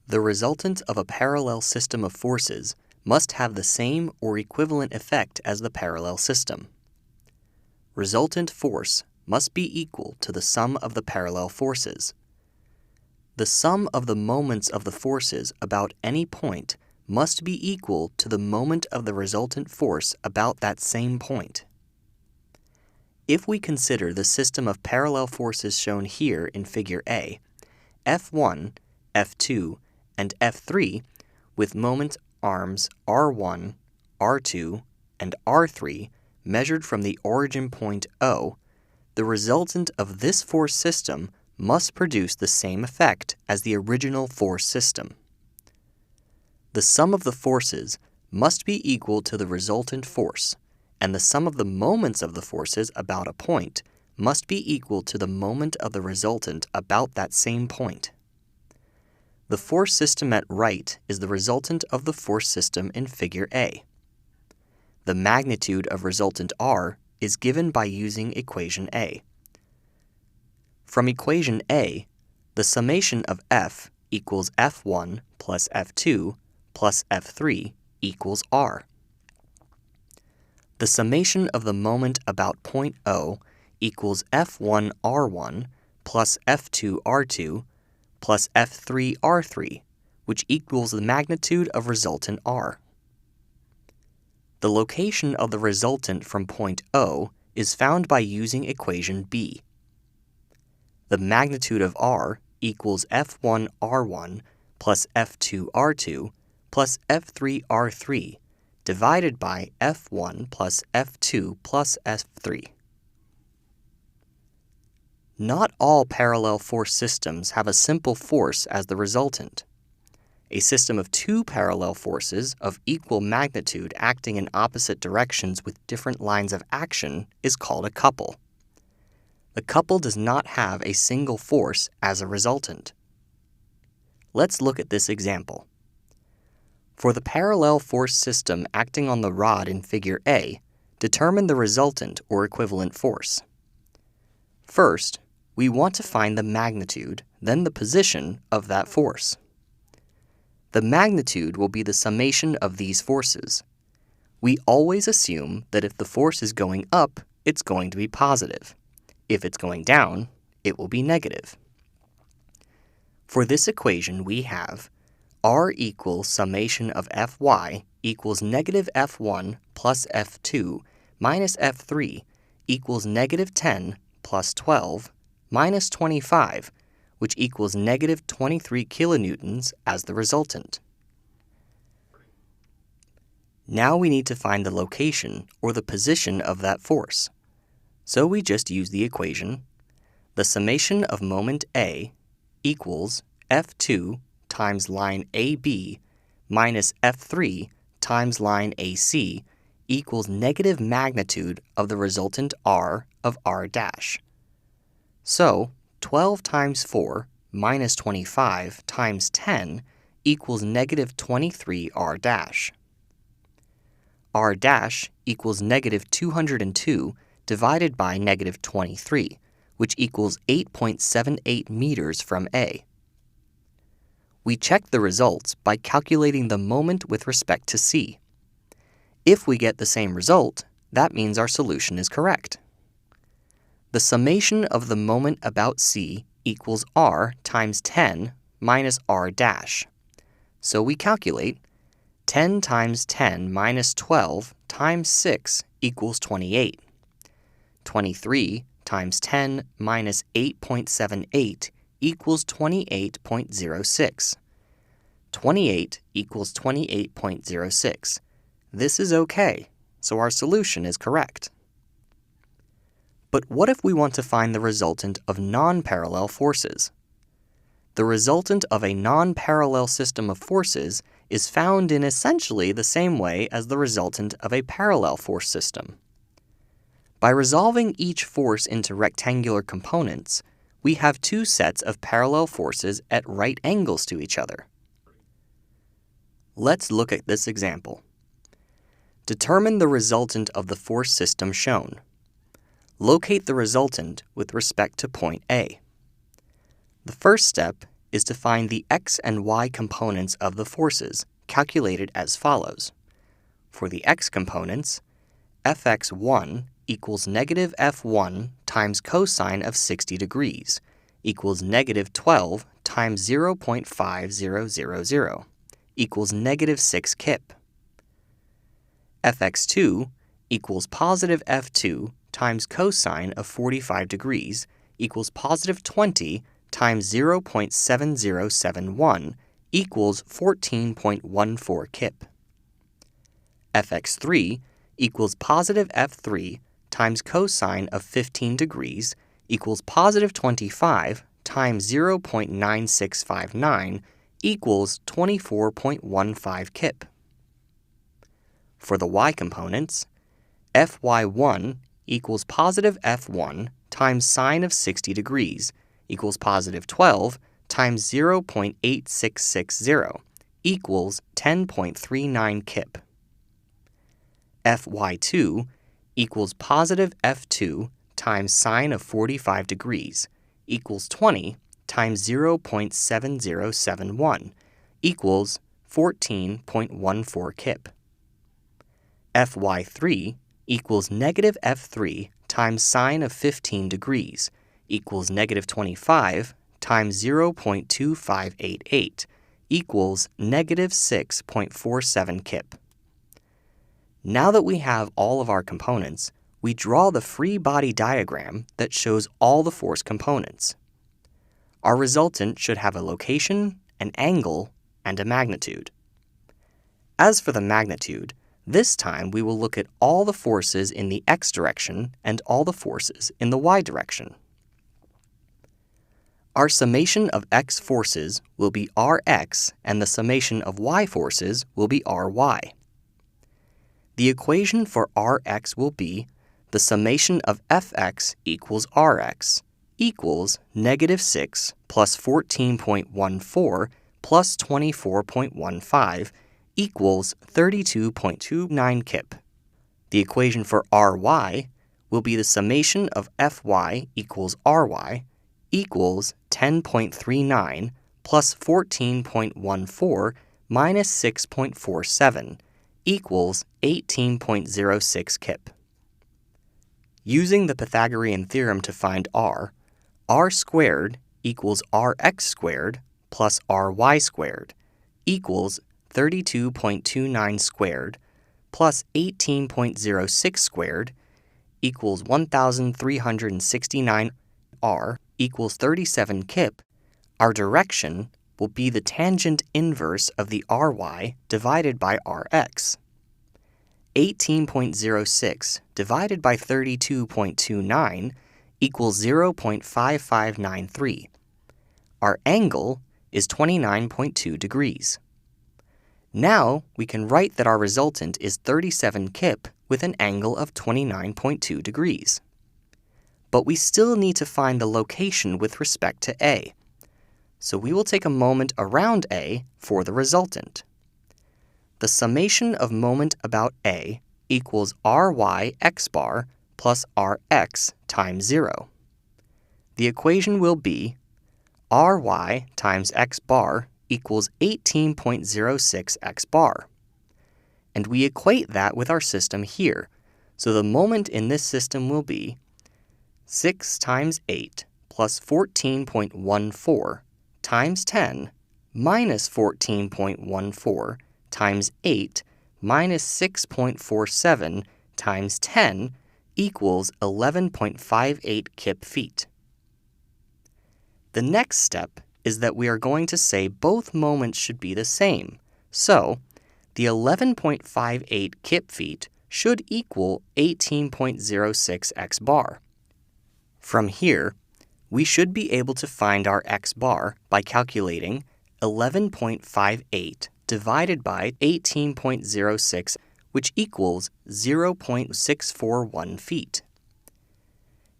The resultant of a parallel system of forces must have the same or equivalent effect as the parallel system. Resultant force must be equal to the sum of the parallel forces. The sum of the moments of the forces about any point must be equal to the moment of the resultant force about that same point. If we consider the system of parallel forces shown here in Figure A, F1, F2, and F3 with moment arms R1, R2, and R3 measured from the origin point O, the resultant of this force system must produce the same effect as the original force system. The sum of the forces must be equal to the resultant force, and the sum of the moments of the forces about a point must be equal to the moment of the resultant about that same point. The force system at right is the resultant of the force system in Figure A. The magnitude of resultant R is given by using equation A. From equation A, the summation of F equals F1 plus F2 plus F3 equals R. The summation of the moment about point O equals F1 R1 plus F2 R2 plus F3 R3, which equals the magnitude of resultant R. The location of the resultant from point O is found by using equation B. The magnitude of R equals F1 R1 plus F2 R2 plus F3 R3 divided by F1 plus F2 plus F3. Not all parallel force systems have a simple force as the resultant. A system of two parallel forces of equal magnitude acting in opposite directions with different lines of action is called a couple. The couple does not have a single force as a resultant. Let's look at this example. For the parallel force system acting on the rod in Figure A, determine the resultant or equivalent force. First, we want to find the magnitude, then the position of that force. The magnitude will be the summation of these forces. We always assume that if the force is going up, it's going to be positive. If it's going down, it will be negative. For this equation, we have R equals summation of Fy equals negative F1 plus F2 minus F3 equals negative 10 plus 12 minus 25, which equals negative 23 kilonewtons as the resultant. Now we need to find the location or the position of that force. So we just use the equation. The summation of moment A equals F2 times line AB minus F3 times line AC equals negative magnitude of the resultant R of R dash. So 12 times 4 minus 25 times 10 equals negative 23 R dash. R dash equals negative 202 divided by negative 23, which equals 8.78 meters from A. We check the results by calculating the moment with respect to C. If we get the same result, that means our solution is correct. The summation of the moment about C equals R times 10 minus R dash. So we calculate 10 times 10 minus 12 times 6 equals 28. 23 times 10 minus 8.78 equals 28.06. 28 equals 28.06. This is okay, so our solution is correct. But what if we want to find the resultant of non-parallel forces? The resultant of a non-parallel system of forces is found in essentially the same way as the resultant of a parallel force system. By resolving each force into rectangular components, we have two sets of parallel forces at right angles to each other. Let's look at this example. Determine the resultant of the force system shown. Locate the resultant with respect to point A. The first step is to find the x and y components of the forces, calculated as follows. For the x components, fx1 equals negative f1 times cosine of 60 degrees equals negative 12 times 0.5000 equals negative 6 kip. fx2 equals positive f2 times cosine of 45 degrees equals positive 20 times 0.7071 equals 14.14 kip. fx3 equals positive f3 times cosine of 15 degrees equals positive 25 times 0.9659 equals 24.15 kip. For the y components, fy1 equals positive f1 times sine of 60 degrees equals positive 12 times 0.8660 equals 10.39 kip. fy2 equals positive f2 times sine of 45 degrees equals 20 times 0.7071 equals 14.14 kip. fy3 equals negative f3 times sine of 15 degrees equals negative 25 times 0.2588 equals negative 6.47 kip. Now that we have all of our components, we draw the free body diagram that shows all the force components. Our resultant should have a location, an angle, and a magnitude. As for the magnitude, this time we will look at all the forces in the x direction and all the forces in the y direction. Our summation of x forces will be Rx and the summation of y forces will be Ry. The equation for Rx will be the summation of Fx equals Rx equals negative 6 plus 14.14 plus 24.15 equals 32.29 kip. The equation for Ry will be the summation of Fy equals Ry equals 10.39 plus 14.14 minus 6.47 equals 18.06 kip. Using the Pythagorean theorem to find r squared equals rx squared plus ry squared equals 32.29 squared plus 18.06 squared equals 1,369. R equals 37 kip. Our direction will be the tangent inverse of the ry divided by rx. 18.06 divided by 32.29 equals 0.5593. Our angle is 29.2 degrees. Now we can write that our resultant is 37 kip with an angle of 29.2 degrees. But we still need to find the location with respect to A. So we will take a moment around A for the resultant. The summation of moment about A equals ry x bar plus rx times 0. The equation will be ry times x bar equals 18.06 x bar. And we equate that with our system here. So the moment in this system will be 6 times 8 plus 14.14 times 10 minus 14.14 times 8 minus 6.47 times 10 equals 11.58 kip feet. The next step is that we are going to say both moments should be the same. So the 11.58 kip feet should equal 18.06 x bar. From here, we should be able to find our x bar by calculating 11.58 divided by 18.06, which equals 0.641 feet.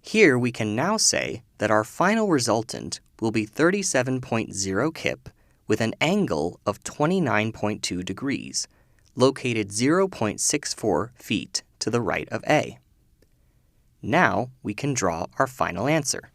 Here we can now say that our final resultant will be 37.0 kip with an angle of 29.2 degrees, located 0.64 feet to the right of A. Now we can draw our final answer.